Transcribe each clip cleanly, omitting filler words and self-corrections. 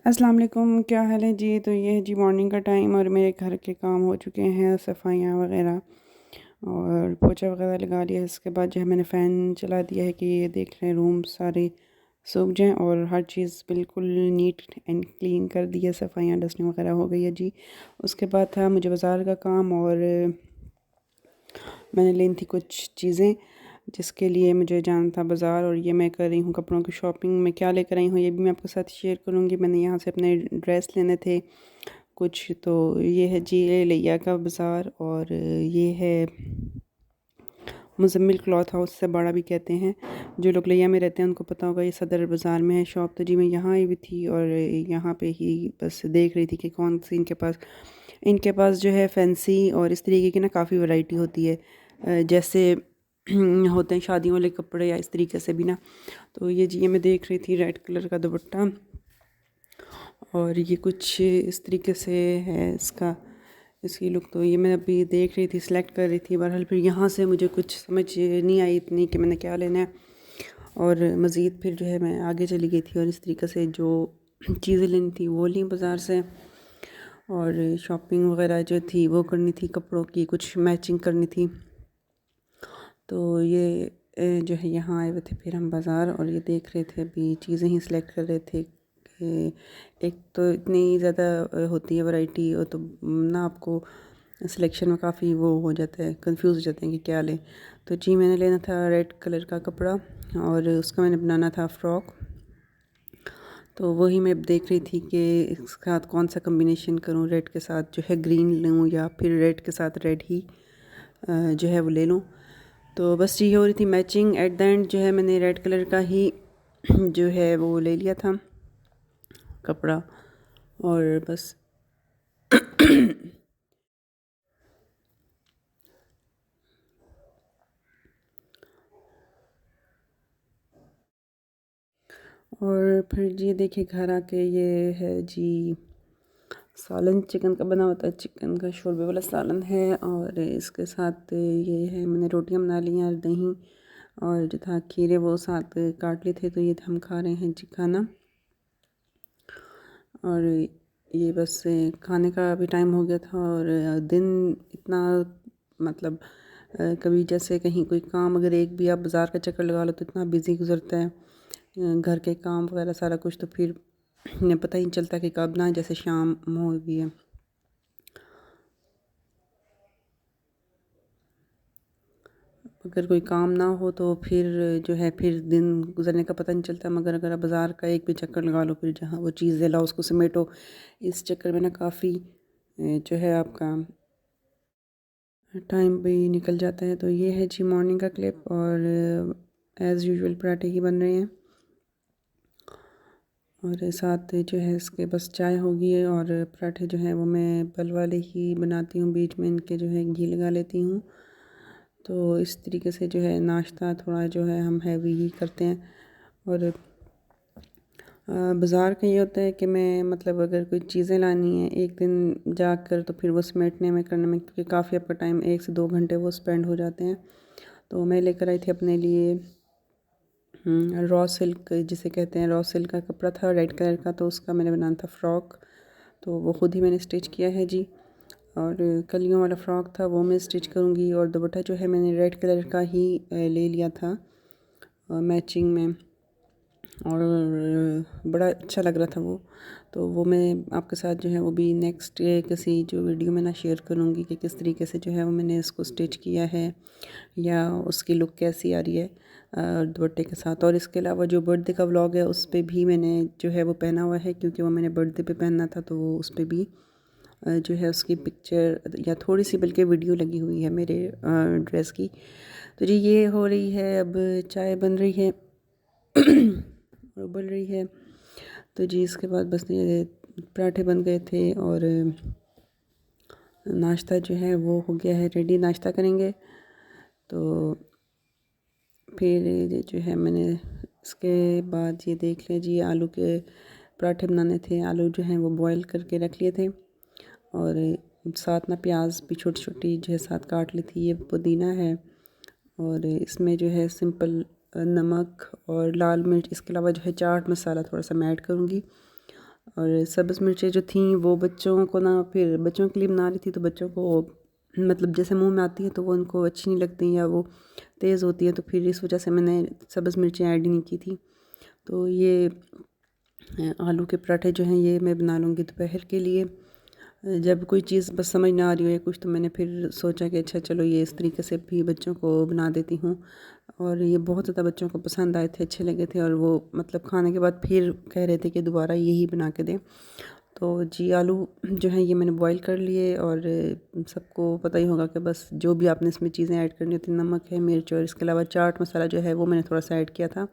अस्सलाम वालेकुम, क्या हाल है जी। तो ये है जी मॉर्निंग का टाइम और मेरे घर के काम हो चुके हैं, सफाइयाँ वगैरह और पोछा वगैरह लगा लिया। इसके बाद जो है मैंने फ़ैन चला दिया है कि ये देख लें रूम सारे सूख जाएं और हर चीज़ बिल्कुल नीट एंड क्लीन कर दिया। सफाइयाँ डस्टिंग वगैरह हो गई है जी। उसके बाद था मुझे बाज़ार का काम और मैंने लेनी थी कुछ चीज़ें जिसके लिए मुझे जाना था बाज़ार। और ये मैं कर रही हूँ कपड़ों की शॉपिंग। मैं क्या लेकर आई हूँ ये भी मैं आपके साथ शेयर करूँगी। मैंने यहाँ से अपने ड्रेस लेने थे कुछ। तो ये है जी लिया का बाज़ार और ये है मुज़म्मिल क्लॉथ हाउस से बड़ा भी कहते हैं। जो लोग लिया में रहते हैं उनको पता होगा, ये सदर बाज़ार में है शॉप। तो जी मैं यहाँ आई हुई थी और यहाँ पे ही बस देख रही थी कि कौन सी इनके पास जो है फैंसी और इस तरीके की ना काफ़ी वैरायटी होती है। जैसे होते हैं शादियों वाले कपड़े या इस तरीके से भी ना। तो ये जी ये मैं देख रही थी रेड कलर का दुपट्टा और ये कुछ इस तरीके से है इसकी लुक। तो ये मैं अभी देख रही थी, सिलेक्ट कर रही थी। बहरहाल फिर यहाँ से मुझे कुछ समझ नहीं आई इतनी कि मैंने क्या लेना है। और मज़ीद फिर जो है मैं आगे चली गई थी और इस तरीके से जो चीज़ें लेनी थी वो ली बाज़ार से। और शॉपिंग वगैरह जो थी वो करनी थी, कपड़ों की कुछ मैचिंग करनी थी। तो ये जो है यहाँ आए हुए थे फिर हम बाज़ार और ये देख रहे थे, अभी चीज़ें ही सिलेक्ट कर रहे थे कि एक तो इतनी ज़्यादा होती है वैरायटी और तो ना आपको सिलेक्शन में काफ़ी वो हो जाता है, कंफ्यूज हो जाते हैं कि क्या लें। तो जी मैंने लेना था रेड कलर का कपड़ा और उसका मैंने बनाना था फ़्रॉक। तो वही मैं देख रही थी कि इसके साथ कौन सा कम्बिनेशन करूं, रेड के साथ जो है ग्रीन लूं या फिर रेड के साथ रेड ही जो है वो ले लूं। तो बस ये हो रही थी मैचिंग। एट द एंड जो है मैंने रेड कलर का ही जो है वो ले लिया था कपड़ा और बस और फिर जी देखिए घर आके ये है जी सालन चिकन का बना होता है, चिकन का शोरबे वाला सालन है। और इसके साथ ये है मैंने रोटियां बना ली हैं, दही और जो था खीरे वो साथ काट लिए थे। तो ये हम खा रहे हैं जी खाना। और ये बस खाने का भी टाइम हो गया था और दिन इतना मतलब कभी जैसे कहीं कोई काम अगर एक भी आप बाज़ार का चक्कर लगा लो तो इतना बिज़ी गुजरता है घर के काम वगैरह सारा कुछ। तो फिर इन्हें पता ही नहीं चलता कि कब ना जैसे शाम हो गई है। अगर कोई काम ना हो तो फिर जो है फिर दिन गुजरने का पता नहीं चलता। मगर अगर आप बाज़ार का एक भी चक्कर लगा लो फिर जहाँ वो चीज़ें लाओ उसको समेटो, इस चक्कर में ना काफ़ी जो है आपका टाइम भी निकल जाता है। तो ये है जी मॉर्निंग का क्लिप और एज़ यूजुअल पराठे ही बन रहे हैं और साथ जो है इसके बस चाय होगी। और पराठे जो हैं वो मैं बल वाले ही बनाती हूँ, बीच में इनके जो है घी लगा लेती हूँ। तो इस तरीके से जो है नाश्ता थोड़ा जो है हम हैवी ही करते हैं। और बाज़ार का ये होता है कि मैं मतलब अगर कोई चीज़ें लानी है एक दिन जाकर तो फिर वो समेटने में करने में क्योंकि काफ़ी आपका टाइम 1 से 2 घंटे वो स्पेंड हो जाते हैं। तो मैं लेकर आई थी अपने लिए रॉ सिल्क जिसे कहते हैं, रॉ सिल्क का कपड़ा था रेड कलर का। तो उसका मैंने बनाना था फ़्रॉक, तो वो ख़ुद ही मैंने स्टिच किया है जी। और कलियों वाला फ़्रॉक था वो मैं स्टिच करूँगी। और दुपट्टा जो है मैंने रेड कलर का ही ले लिया था मैचिंग में और बड़ा अच्छा लग रहा था वो। तो वो मैं आपके साथ जो है वो भी नेक्स्ट किसी जो वीडियो में ना शेयर करूँगी कि किस तरीके से जो है वो मैंने इसको स्टिच किया है या उसकी लुक कैसी आ रही है दुपट्टे के साथ। और इसके अलावा जो बर्थडे का व्लॉग है उस पे भी मैंने जो है वो पहना हुआ है क्योंकि वो मैंने बर्थडे पे पहनना था। तो उस पे भी जो है उसकी पिक्चर या थोड़ी सी बल्कि वीडियो लगी हुई है मेरे ड्रेस की। तो जी ये हो रही है, अब चाय बन रही है और उबल रही है। तो जी इसके बाद बस ये पराठे बन गए थे और नाश्ता जो है वो हो गया है रेडी, नाश्ता करेंगे। तो फिर ये जो है मैंने इसके बाद ये देख लें जी आलू के पराठे बनाने थे। आलू जो हैं वो बॉईल करके रख लिए थे और साथ ना प्याज भी छोटी छोटी जो है साथ काट ली थी। ये पुदीना है और इसमें जो है सिंपल नमक और लाल मिर्च, इसके अलावा जो है चाट मसाला थोड़ा सा मैं ऐड करूँगी। और सब्ज़ मिर्चें जो थीं वो बच्चों को ना, फिर बच्चों के लिए बना रही थी तो बच्चों को मतलब जैसे मुंह में आती है तो वो उनको अच्छी नहीं लगती या वो तेज़ होती है, तो फिर इस वजह से मैंने सब्ज़ मिर्चें ऐड ही नहीं की थी। तो ये आलू के पराठे जो हैं ये मैं बना लूँगी दोपहर के लिए। जब कोई चीज़ बस समझ ना आ रही हो या कुछ, तो मैंने फिर सोचा कि अच्छा चलो ये इस तरीके से भी बच्चों को बना देती हूँ। और ये बहुत ज़्यादा बच्चों को पसंद आए थे, अच्छे लगे थे, और वो मतलब खाने के बाद फिर कह रहे थे कि दोबारा यही बना के दें। तो जी आलू जो हैं ये मैंने बॉईल कर लिए, और सबको पता ही होगा कि बस जो भी आपने इसमें चीज़ें ऐड करनी होती हैं, नमक है, मिर्च, और इसके अलावा चाट मसाला जो है वो मैंने थोड़ा सा ऐड किया था।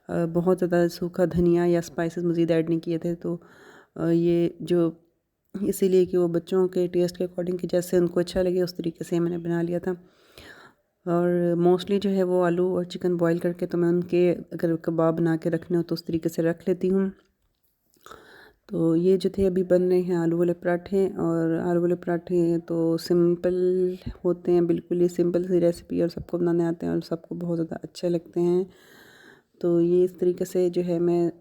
बहुत ज़्यादा सूखा धनिया या स्पाइसेस मज़ीद ऐड नहीं किए थे। तो ये जो इसीलिए कि वो बच्चों के टेस्ट के अकॉर्डिंग कि जैसे उनको अच्छा लगे उस तरीके से मैंने बना लिया था। और मोस्टली जो है वो आलू और चिकन बॉईल करके तो मैं उनके अगर कबाब बना के रखने हो तो उस तरीके से रख लेती हूँ। तो ये जो थे अभी बन रहे हैं आलू वाले पराठे, और आलू वाले पराठे तो सिंपल होते हैं, बिल्कुल ही सिंपल सी रेसिपी, और सबको बनाने आते हैं और सबको बहुत ज़्यादा अच्छे लगते हैं। तो ये इस तरीके से जो है मैं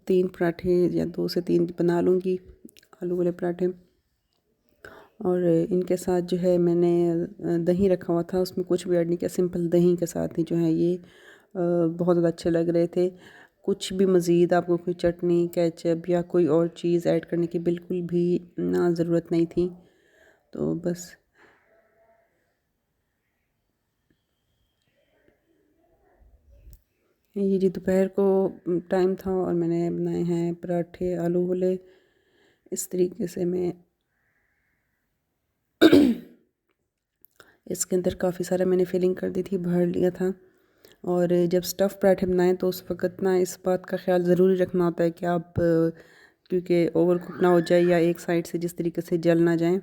3 पराठे या 2 से 3 बना लूँगी आलू वाले पराठे। और इनके साथ जो है मैंने दही रखा हुआ था, उसमें कुछ भी ऐड नहीं किया, सिंपल दही के साथ ही जो है ये बहुत ज़्यादा अच्छे लग रहे थे। कुछ भी मज़ीद आपको कोई चटनी, केचप या कोई और चीज़ ऐड करने की बिल्कुल भी ना ज़रूरत नहीं थी। तो बस ये जी दोपहर को टाइम था और मैंने बनाए हैं पराठे आलू वाले। इस तरीके से मैं इसके अंदर काफ़ी सारा मैंने फिलिंग कर दी थी, भर लिया था। और जब स्टफ़ पराठे बनाएं तो उस वक़्त ना इस बात का ख़्याल ज़रूरी रखना होता है कि आप क्योंकि ओवर कुक ना हो जाए या एक साइड से जिस तरीके से जल ना जाएं।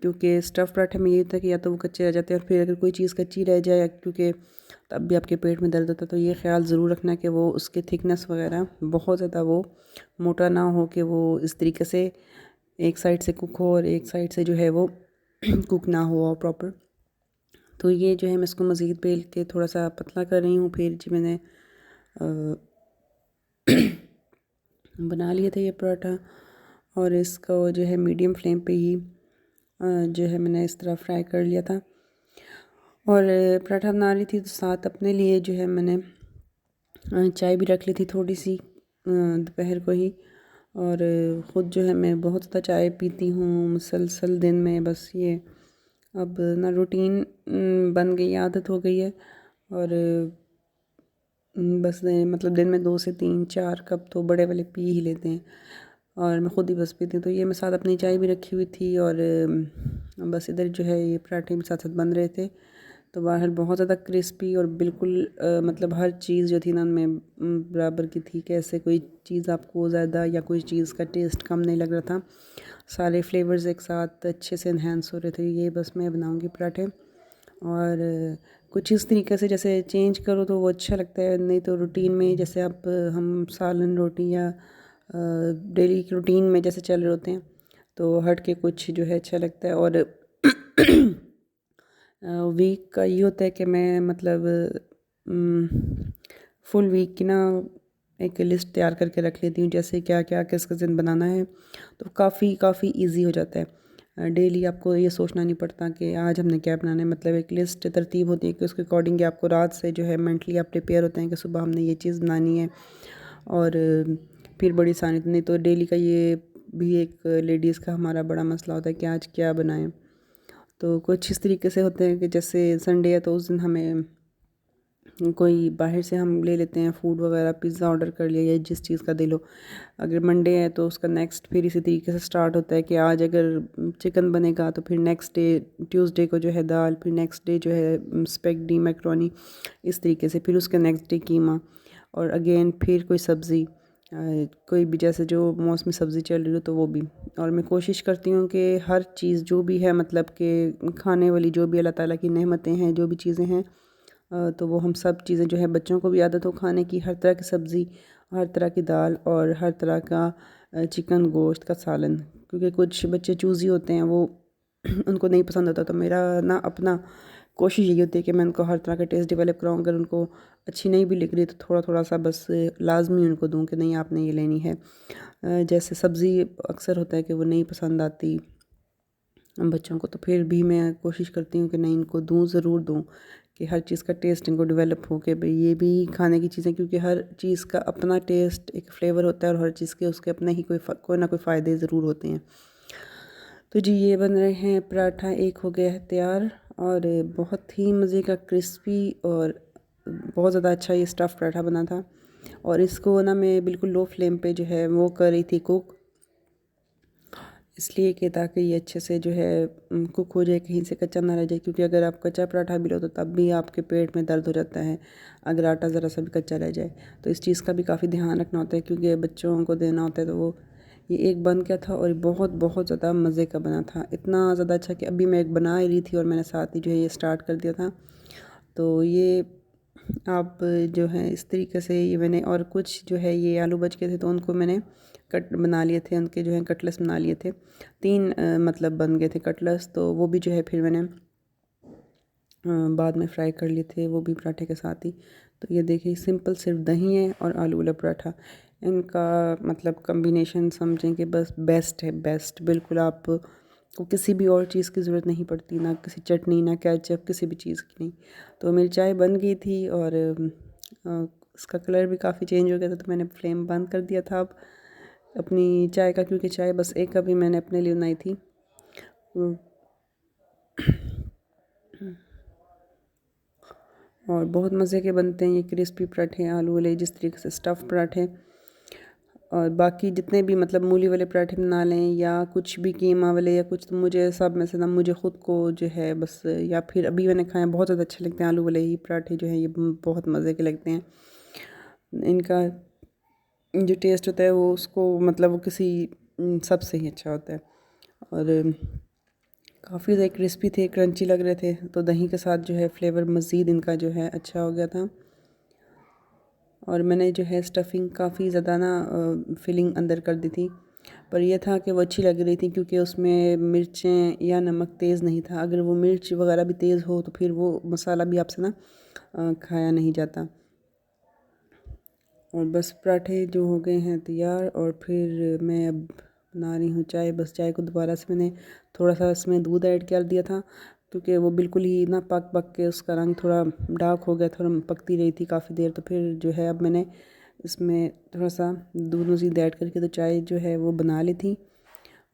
क्योंकि स्टफ़ पराठे में ये होता है कि या तो वो कच्चे रह जाते हैं, और फिर अगर कोई चीज़ कच्ची रह जाए, क्योंकि तब भी आपके पेट में दर्द होता है, तो ये ख़्याल ज़रूर रखना कि वो उसकी थिकनेस वगैरह बहुत ज़्यादा वो मोटा ना हो, कि वो इस तरीके से एक साइड से कुक हो और एक साइड से जो है वो कुक ना हो प्रॉपर। तो ये जो है मैं इसको मज़ीद बेल के थोड़ा सा पतला कर रही हूँ। फिर जी मैंने बना लिया था ये पराठा, और इसको जो है मीडियम फ्लेम पे ही जो है मैंने इस तरह फ्राई कर लिया था। और पराठा बना रही थी तो साथ अपने लिए जो है मैंने चाय भी रख ली थी थोड़ी सी दोपहर को ही। और ख़ुद जो है मैं बहुत ज़्यादा चाय पीती हूँ मुसलसल दिन में, बस ये अब ना रूटीन बन गई, आदत हो गई है। और बस मतलब दिन में 2 से 3-4 कप तो बड़े वाले पी ही लेते हैं, और मैं ख़ुद ही बस पीती हूँ। तो ये मैं साथ अपनी चाय भी रखी हुई थी, और बस इधर जो है ये पराठे भी साथ साथ बन रहे थे। तो बाहर बहुत ज़्यादा क्रिस्पी और बिल्कुल मतलब हर चीज़ जो थी ना उनमें बराबर की थी, कि ऐसे कोई चीज़ आपको ज़्यादा या कोई चीज़ का टेस्ट कम नहीं लग रहा था। सारे फ्लेवर्स एक साथ अच्छे से इन्हेंस हो रहे थे। ये बस मैं बनाऊँगी पराठे, और कुछ इस तरीके से जैसे चेंज करो तो वो अच्छा लगता है, नहीं तो रूटीन में जैसे आप हम सालन रोटी या डेली रूटीन में जैसे चल रहे होते हैं, तो हट के कुछ जो है अच्छा लगता है। और वीक का ये होता है कि मैं मतलब फुल वीक की ना एक लिस्ट तैयार करके रख लेती हूँ, जैसे क्या क्या किस किस दिन बनाना है, तो काफ़ी इजी हो जाता है। डेली आपको ये सोचना नहीं पड़ता कि आज हमने क्या बनाना है, मतलब एक लिस्ट तरतीब होती है कि उसके अकॉर्डिंग आप रात से जो है मेंटली आप प्रिपेयर होते हैं कि सुबह हमने ये चीज़ बनानी है। और फिर बड़ी आसानी, नहीं तो डेली का ये भी एक लेडीज़ का हमारा बड़ा मसला होता है कि आज क्या बनाएं। तो कुछ इस तरीके से होते हैं कि जैसे संडे है तो उस दिन हमें कोई बाहर से हम ले लेते हैं फूड वगैरह, पिज़्ज़ा ऑर्डर कर लिया या जिस चीज़ का दे लो। अगर मंडे है तो उसका नेक्स्ट फिर इसी तरीके से स्टार्ट होता है कि आज अगर चिकन बनेगा तो फिर नेक्स्ट डे ट्यूसडे को जो है दाल, फिर नेक्स्ट डे जो है स्पेगेटी मैक्रोनी, इस तरीके से। फिर उसका नेक्स्ट डे कीमा, और अगेन फिर कोई सब्ज़ी, कोई भी जैसे जो मौसमी सब्ज़ी चल रही हो तो वो भी। और मैं कोशिश करती हूँ कि हर चीज़ जो भी है, मतलब कि खाने वाली जो भी अल्लाह ताला की नेमतें हैं, जो भी चीज़ें हैं, तो वो हम सब चीज़ें जो है बच्चों को भी आदत हो खाने की, हर तरह की सब्ज़ी, हर तरह की दाल, और हर तरह का चिकन गोश्त का सालन। क्योंकि कुछ बच्चे चूज़ी होते हैं, वो उनको नहीं पसंद होता। तो मेरा ना अपना कोशिश यही होती है कि मैं उनको हर तरह का टेस्ट डेवलप कराऊँ। अगर उनको अच्छी नहीं भी लग रही तो थोड़ा थोड़ा सा बस लाजमी उनको दूँ कि नहीं आपने ये लेनी है। जैसे सब्ज़ी अक्सर होता है कि वो नहीं पसंद आती बच्चों को, तो फिर भी मैं कोशिश करती हूँ कि नहीं इनको दूँ, ज़रूर दूँ, कि हर चीज़ का टेस्ट इनको डेवलप हो कि भाई ये भी खाने की चीज़ें, क्योंकि हर चीज़ का अपना टेस्ट एक फ्लेवर होता है और हर चीज़ के उसके अपने ही कोई ना कोई फ़ायदे ज़रूर होते हैं। तो जी ये बन रहे हैं पराठा, एक हो गया है तैयार और बहुत ही मज़े का क्रिस्पी और बहुत ज़्यादा अच्छा ये स्टफ़ पराठा बना था। और इसको ना मैं बिल्कुल लो फ्लेम पे जो है वो कर रही थी कुक, इसलिए कि ताकि ये अच्छे से जो है कुक हो जाए, कहीं से कच्चा ना रह जाए, क्योंकि अगर आप कच्चा पराठा भी लो तो तब भी आपके पेट में दर्द हो जाता है अगर आटा ज़रा सा भी कच्चा रह जाए। तो इस चीज़ का भी काफ़ी ध्यान रखना होता है, क्योंकि बच्चों को देना होता है। तो वो ये एक बन गया था और बहुत बहुत ज़्यादा मज़े का बना था, इतना ज़्यादा अच्छा कि अभी मैं एक बना ही रही थी और मैंने साथ ही जो है ये स्टार्ट कर दिया था। तो ये आप जो है इस तरीके से ये मैंने, और कुछ जो है ये आलू बच गए थे तो उनको मैंने कट बना लिए थे, उनके जो है कटलेस बना लिए थे। 3 मतलब बन गए थे कटलेस, तो वो भी जो है फिर मैंने बाद में फ्राई कर लिए थे, वो भी पराठे के साथ ही। तो ये देखिए सिंपल सिर्फ दही है और आलू वाला पराठा, इनका मतलब कॉम्बिनेशन समझें कि बस बेस्ट है, बेस्ट बिल्कुल। आप को किसी भी और चीज़ की ज़रूरत नहीं पड़ती, ना किसी चटनी, ना केचप, किसी भी चीज़ की नहीं। तो मेरी चाय बन गई थी और उसका कलर भी काफ़ी चेंज हो गया था, तो मैंने फ्लेम बंद कर दिया था अब अपनी चाय का, क्योंकि चाय बस एक कप ही मैंने अपने लिए बनाई थी। और बहुत मज़े के बनते हैं ये क्रिस्पी पराठे आलू वाले, जिस तरीके से स्टफ़ पराठे। और बाकी जितने भी मतलब मूली वाले पराठे बना लें या कुछ भी कीमा वाले या कुछ, तो मुझे सब में से ना मुझे ख़ुद को जो है बस, या फिर अभी मैंने खाए बहुत ज़्यादा अच्छे लगते हैं आलू वाले ही पराठे जो हैं, ये बहुत मज़े के लगते हैं। इनका जो टेस्ट होता है वो उसको मतलब वो किसी सबसे ही अच्छा होता है। और काफ़ी ज़्यादा क्रिस्पी थे, क्रंची लग रहे थे, तो दही के साथ जो है फ्लेवर मज़ीद इनका जो है अच्छा हो गया था। और मैंने जो है स्टफ़िंग काफ़ी ज़्यादा ना फिलिंग अंदर कर दी थी, पर यह था कि वो अच्छी लग रही थी क्योंकि उसमें मिर्चें या नमक तेज़ नहीं था। अगर वो मिर्च वग़ैरह भी तेज़ हो तो फिर वो मसाला भी आपसे ना खाया नहीं जाता। और बस पराठे जो हो गए हैं तैयार, और फिर मैं अब बना रही हूँ चाय। बस चाय को दोबारा से मैंने थोड़ा सा इसमें दूध ऐड कर दिया था, क्योंकि वो बिल्कुल ही ना पक पक के उसका रंग थोड़ा डार्क हो गया था और पकती रही थी काफ़ी देर। तो फिर जो है अब मैंने इसमें थोड़ा सा दूध मज़ीद ऐड करके तो चाय जो है वो बना ली थी।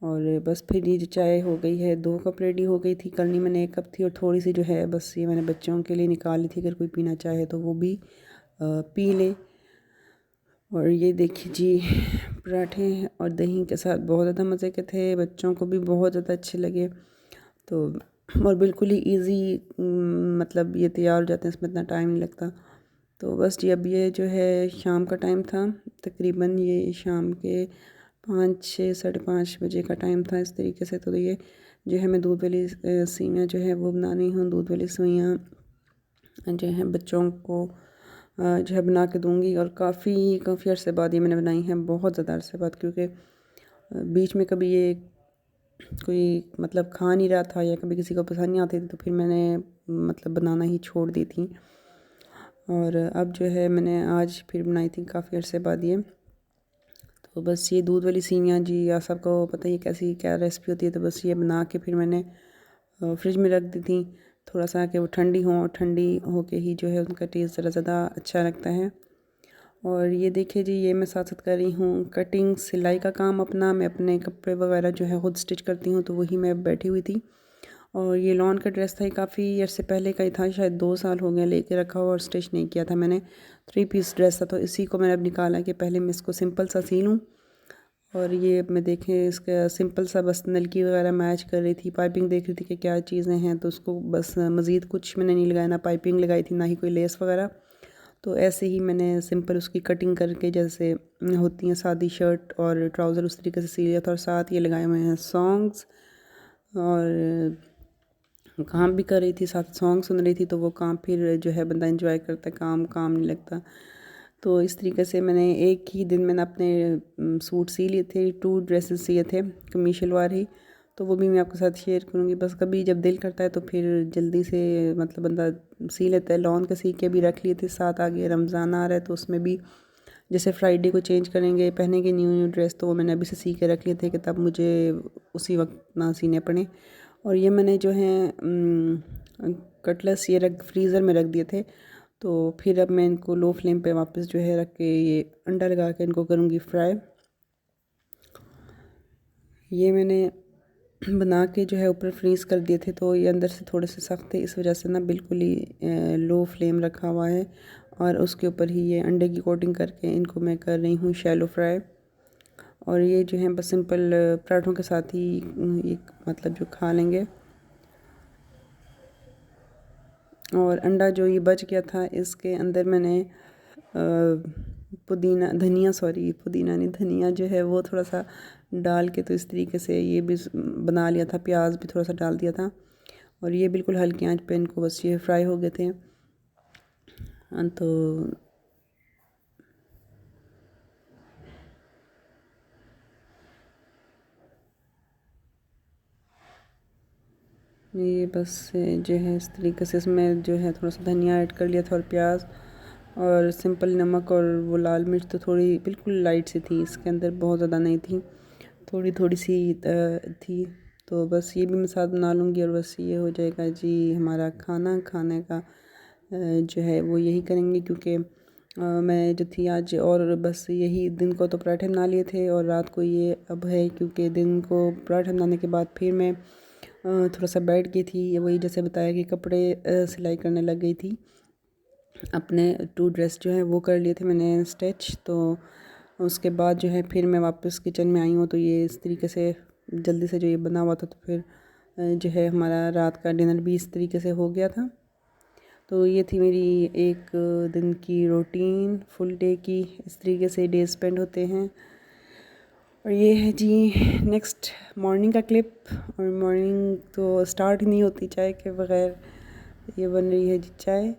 और बस फिर ये जो चाय हो गई है, 2 कप रेडी हो गई थी, करनी मैंने 1 कप थी और थोड़ी सी जो है बस ये मैंने बच्चों के लिए निकाली थी, अगर कोई पीना चाहे तो वो भी पी ले। और ये देखिए जी पराठे और दही के साथ बहुत ज़्यादा मज़े के थे, बच्चों को भी बहुत ज़्यादा अच्छे लगे। तो और बिल्कुल ही ईज़ी मतलब ये तैयार हो जाते हैं, इसमें इतना टाइम नहीं लगता। तो बस जी अब ये जो है शाम का टाइम था, तकरीबन ये शाम के 5, 6, साढ़े 5 बजे का टाइम था इस तरीके से। तो ये जो है मैं दूध वाली सेवइयाँ जो है वो बना रही हूँ। दूध वाली सेवइयाँ जो हैं बच्चों को जो है बना के दूँगी, और काफ़ी अरसे बाद ये मैंने बनाई हैं, बहुत ज़्यादा अरसे बाद, क्योंकि बीच में कभी ये कोई मतलब खा नहीं रहा था या कभी किसी को पसंद नहीं आती थी, तो फिर मैंने मतलब बनाना ही छोड़ दी थी। और अब जो है मैंने आज फिर बनाई थी काफ़ी अरसे बाद ये। तो बस ये दूध वाली सेवइयाँ जी या सबको पता ही कैसी क्या रेसिपी होती है, तो बस ये बना के फिर मैंने फ्रिज में रख दी थी थोड़ा सा, कि वो ठंडी हों, और ठंडी हो के ही जो है उनका टेस्ट ज़रा ज़्यादा अच्छा लगता है। और ये देखिए जी ये मैं साथ साथ कर रही हूँ कटिंग, सिलाई का काम अपना। मैं अपने कपड़े वगैरह जो है ख़ुद स्टिच करती हूँ, तो वही मैं बैठी हुई थी। और ये लॉन का ड्रेस था, ये काफ़ी अरसे पहले का ही था, शायद 2 साल हो गए लेके रखा हुआ और स्टिच नहीं किया था मैंने। 3 पीस ड्रेस था, तो इसी को मैंने अब निकाला कि पहले मैं इसको सिंपल सा सी लूँ। और ये अब मैं देखें इसका सिंपल सा बस नलकी वगैरह मैच कर रही थी, पाइपिंग देख रही थी कि क्या चीज़ें हैं, तो उसको बस मज़ीद कुछ मैंने नहीं लगाया, ना पाइपिंग लगाई थी, ना ही कोई लेस वगैरह। तो ऐसे ही मैंने सिंपल उसकी कटिंग करके, जैसे होती हैं सादी शर्ट और ट्राउज़र, उस तरीके से सी लिया था। और साथ ये लगाए हुए हैं सॉन्ग्स, और काम भी कर रही थी, साथ सॉन्ग सुन रही थी। तो वो काम फिर जो है बंदा एंजॉय करता है, काम काम नहीं लगता। तो इस तरीके से मैंने एक ही दिन मैंने अपने सूट सी लिए थे, 2 ड्रेसेस सिए थे कमीज शलवार ही। तो वो भी मैं आपके साथ शेयर करूँगी। बस कभी जब दिल करता है तो फिर जल्दी से मतलब बंदा सी लेता है। लॉन का सी के भी रख लिए थे साथ। आगे रमज़ान आ रहा है तो उसमें भी जैसे फ्राइडे को चेंज करेंगे, पहनेंगे न्यू ड्रेस, तो वो मैंने अभी से सी के रख लिए थे कि तब मुझे उसी वक्त ना सीने पड़े। और ये मैंने जो है कटलेस ये फ्रीज़र में रख दिए थे। तो फिर अब मैं इनको लो फ्लेम पे वापस जो है रख के ये अंडा लगा के इनको करूँगी फ्राई। ये मैंने बना के जो है ऊपर फ्रीज़ कर दिए थे, तो ये अंदर से थोड़े से सख्त थे, इस वजह से ना बिल्कुल ही लो फ्लेम रखा हुआ है और उसके ऊपर ही ये अंडे की कोटिंग करके इनको मैं कर रही हूँ शैलो फ्राई। और ये जो है बस सिंपल पराठों के साथ ही एक मतलब जो खा लेंगे। और अंडा जो ये बच गया था इसके अंदर मैंने पुदीना धनिया सॉरी पुदीना नहीं धनिया जो है वो थोड़ा सा डाल के तो इस तरीके से ये भी बना लिया था। प्याज भी थोड़ा सा डाल दिया था और ये बिल्कुल हल्की आंच पे इनको बस ये फ्राई हो गए थे। तो ये बस जो है इस तरीके से इसमें जो है थोड़ा सा धनिया ऐड कर लिया था और प्याज और सिंपल नमक और वो लाल मिर्च तो थोड़ी बिल्कुल लाइट सी थी, इसके अंदर बहुत ज़्यादा नहीं थी, थोड़ी थोड़ी सी थी। तो बस ये भी मैं साथ बना लूँगी और बस ये हो जाएगा जी हमारा खाना। खाने का जो है वो यही करेंगे क्योंकि मैं जो थी आज और बस यही दिन को तो पराठे बना लिए थे और रात को ये अब है क्योंकि दिन को पराठे बनाने के बाद फिर मैं थोड़ा सा बैठ गई थी। वही जैसे बताया कि कपड़े सिलाई करने लग गई थी। अपने 2 ड्रेस जो है वो कर लिए थे मैंने स्टिच। तो उसके बाद जो है फिर मैं वापस किचन में आई हूँ तो ये इस तरीके से जल्दी से जो ये बना हुआ था तो फिर जो है हमारा रात का डिनर भी इस तरीके से हो गया था। तो ये थी मेरी एक दिन की रूटीन फुल डे की, इस तरीके से डे स्पेंड होते हैं। और ये है जी नेक्स्ट मॉर्निंग का क्लिप। और मॉर्निंग तो स्टार्ट ही नहीं होती चाय के बगैर। ये बन रही है जी चाय।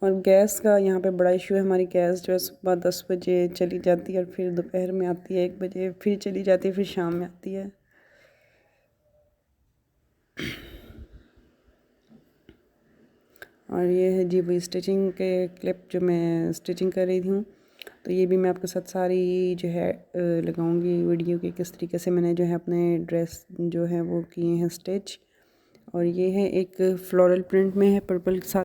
और गैस का यहाँ पे बड़ा इशू है। हमारी गैस जो है सुबह 10 बजे चली जाती है और फिर दोपहर में आती है 1 बजे, फिर चली जाती है, फिर शाम में आती है। और ये है जी वही स्टिचिंग के क्लिप जो मैं स्टिचिंग कर रही हूँ। तो ये भी मैं आपके साथ सारी जो है लगाऊंगी वीडियो के किस तरीके से मैंने जो है अपने ड्रेस जो है वो किए हैं स्टिच। और ये है एक फ्लोरल प्रिंट में है पर्पल के साथ।